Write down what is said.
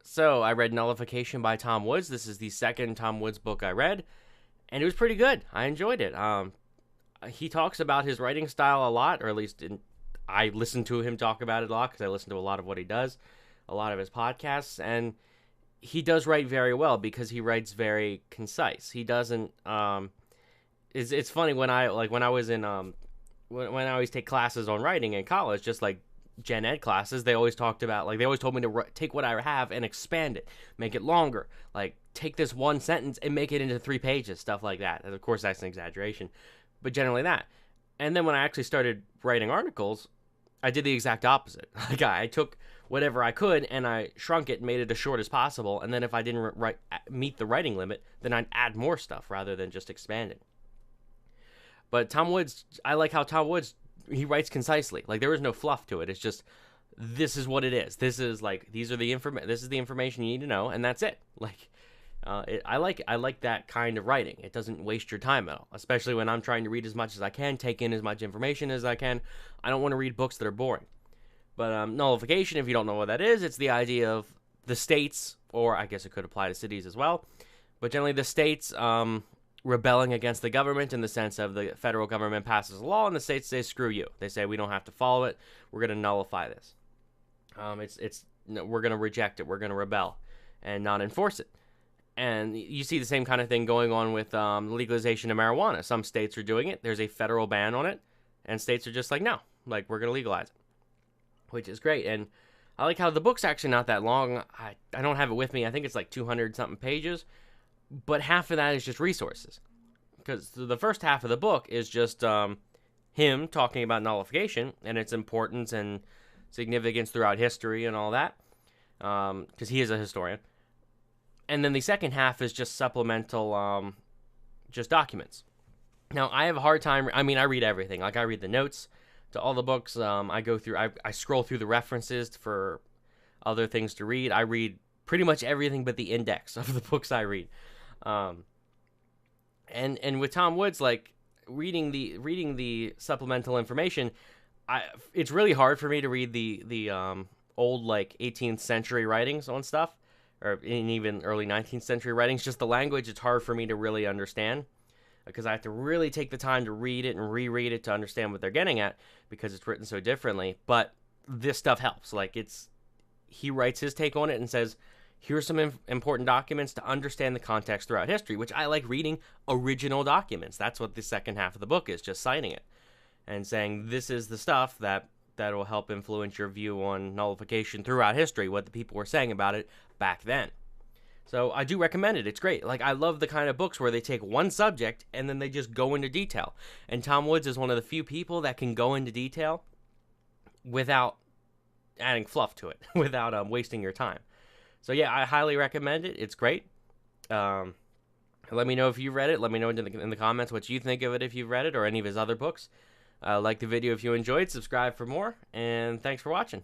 So I read Nullification by Tom Woods. This is the second Tom Woods book I read, and it was pretty good. I enjoyed it. He talks about his writing style a lot, or at least I listen to him talk about it a lot because I listen to a lot of what he does, a lot of his podcasts, and he does write very well because he writes very concise. He doesn't. It's funny when I was in when I always take classes on writing in college, just like gen ed classes, they always talked about, like, they always told me to take what I have and expand it, make it longer, like take this one sentence and make it into 3 pages, stuff like that. And of course that's an exaggeration, but generally that. And then when I actually started writing articles, I did the exact opposite. Like, I took whatever I could and I shrunk it and made it as short as possible, and then if I didn't meet the writing limit, then I'd add more stuff rather than just expand it. But Tom Woods, I like how Tom Woods, he writes concisely. Like, there is no fluff to it. It's just, this is what it is. This is like, this is the information you need to know, and that's it. Like, I like that kind of writing. It doesn't waste your time at all, especially when I'm trying to read as much as I can, take in as much information as I can. I don't want to read books that are boring. But nullification, if you don't know what that is, it's the idea of the states, or I guess it could apply to cities as well, but generally the states rebelling against the government, in the sense of the federal government passes a law and the states say, screw you. They say, we don't have to follow it. We're going to nullify this. We're going to reject it. We're going to rebel and not enforce it. And you see the same kind of thing going on with legalization of marijuana. Some states are doing it. There's a federal ban on it. And states are just like, no, like, we're going to legalize it, which is great. And I like how the book's actually not that long. I don't have it with me. I think it's like 200-something pages. But half of that is just resources. Because the first half of the book is just him talking about nullification and its importance and significance throughout history and all that. Because he is a historian. And then the second half is just supplemental, just documents. Now, I have a hard time, I read everything. Like, I read the notes to all the books. I go through, I scroll through the references for other things to read. I read pretty much everything but the index of the books I read. And with Tom Woods, like, reading the supplemental information, it's really hard for me to read the old, like, 18th century writings on stuff, or in even early 19th century writings. Just the language, it's hard for me to really understand, because I have to really take the time to read it and reread it to understand what they're getting at, because it's written so differently. But this stuff helps. Like, he writes his take on it and says, here's some important documents to understand the context throughout history, which I like reading original documents. That's what the second half of the book is, just citing it and saying, this is the stuff that will help influence your view on nullification throughout history, what the people were saying about it back then. So I do recommend it. It's great. Like, I love the kind of books where they take one subject and then they just go into detail. And Tom Woods is one of the few people that can go into detail without adding fluff to it, without wasting your time. So yeah, I highly recommend it. It's great. Let me know if you've read it. Let me know in the comments what you think of it if you've read it, or any of his other books. Like the video if you enjoyed. Subscribe for more. And thanks for watching.